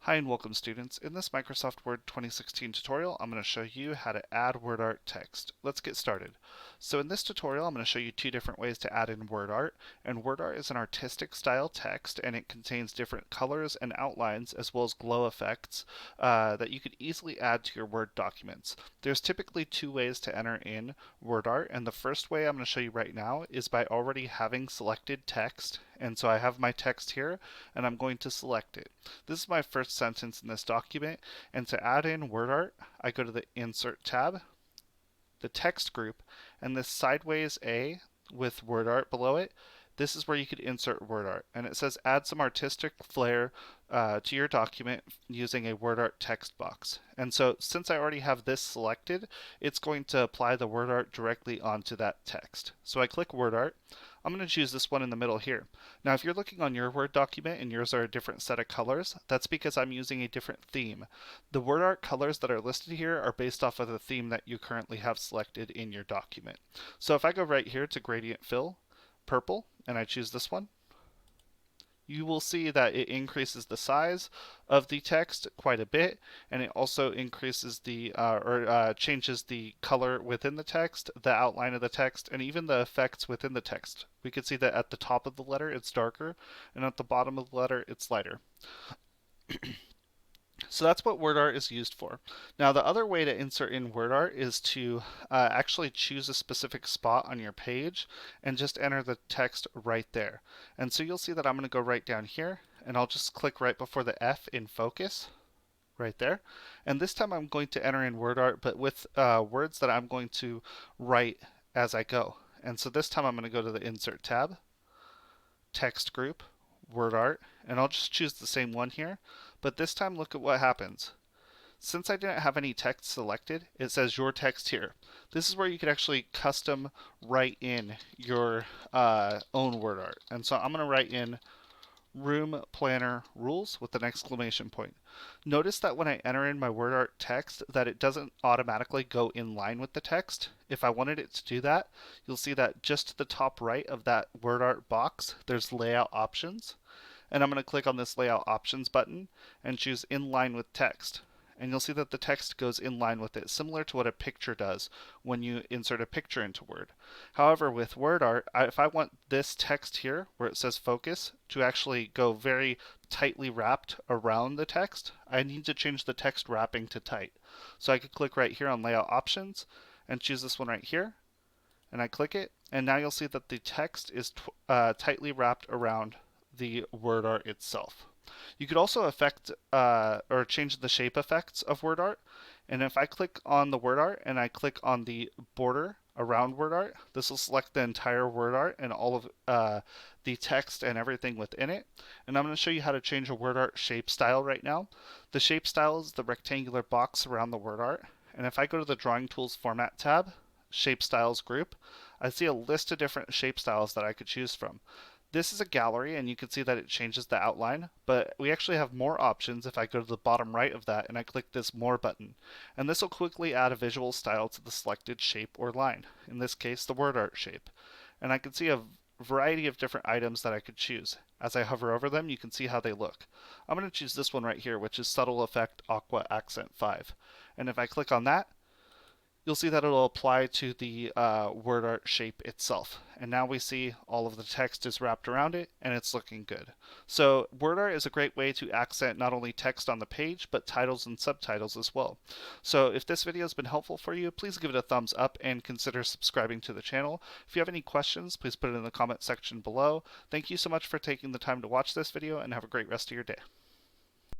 Hi and welcome students. In this Microsoft Word 2016 tutorial, I'm going to show you how to add WordArt text. Let's get started. So in this tutorial, I'm going to show you two different ways to add in WordArt. And WordArt is an artistic style text and it contains different colors and outlines as well as glow effects that you could easily add to your Word documents. There's typically two ways to enter in WordArt, and the first way I'm going to show you right now is by already having selected text. And so I have my text here and I'm going to select it. This is my first sentence in this document, and to add in WordArt, I go to the Insert tab, the text group, and this sideways A with WordArt below it. This is where you could insert WordArt, and it says add some artistic flair to your document using a WordArt text box. And so since I already have this selected, it's going to apply the WordArt directly onto that text. So I click WordArt. I'm going to choose this one in the middle here. Now if you're looking on your Word document and yours are a different set of colors, that's because I'm using a different theme. The WordArt colors that are listed here are based off of the theme that you currently have selected in your document. So if I go right here to Gradient Fill, Purple, and I choose this one, you will see that it increases the size of the text quite a bit, and it also increases the changes the color within the text, the outline of the text, and even the effects within the text. We can see that at the top of the letter it's darker, and at the bottom of the letter it's lighter. So that's what WordArt is used for. Now the other way to insert in WordArt is to actually choose a specific spot on your page and just enter the text right there. And so you'll see that I'm going to go right down here and I'll just click right before the F in focus right there. And this time I'm going to enter in WordArt but with words that I'm going to write as I go. And so this time I'm going to go to the Insert tab, Text Group, WordArt, and I'll just choose the same one here, but this time look at what happens. Since I didn't have any text selected, it says your text here. This is where you could actually custom write in your own WordArt. And so I'm going to write in room planner rules with an exclamation point. Notice that when I enter in my WordArt text that it doesn't automatically go in line with the text. If I wanted it to do that, you'll see that just to the top right of that WordArt box, there's layout options. And I'm going to click on this layout options button and choose in line with text. And you'll see that the text goes in line with it, similar to what a picture does when you insert a picture into Word. However, with WordArt, if I want this text here, where it says focus, to actually go very tightly wrapped around the text, I need to change the text wrapping to tight. So I could click right here on layout options and choose this one right here. And I click it, and now you'll see that the text is tightly wrapped around the WordArt itself. You could also affect or change the shape effects of WordArt. And if I click on the WordArt and I click on the border around WordArt, this will select the entire WordArt and all of the text and everything within it. And I'm going to show you how to change a WordArt shape style right now. The shape style is the rectangular box around the WordArt. And if I go to the Drawing Tools Format tab, Shape Styles group, I see a list of different shape styles that I could choose from. This is a gallery and you can see that it changes the outline, but we actually have more options if I go to the bottom right of that and I click this More button. And this will quickly add a visual style to the selected shape or line, in this case the WordArt shape. And I can see a variety of different items that I could choose. As I hover over them, you can see how they look. I'm going to choose this one right here, which is Subtle Effect Aqua Accent 5. And if I click on that, you'll see that it'll apply to the WordArt shape itself. And now we see all of the text is wrapped around it and it's looking good. So WordArt is a great way to accent not only text on the page, but titles and subtitles as well. So if this video has been helpful for you, please give it a thumbs up and consider subscribing to the channel. If you have any questions, please put it in the comment section below. Thank you so much for taking the time to watch this video and have a great rest of your day.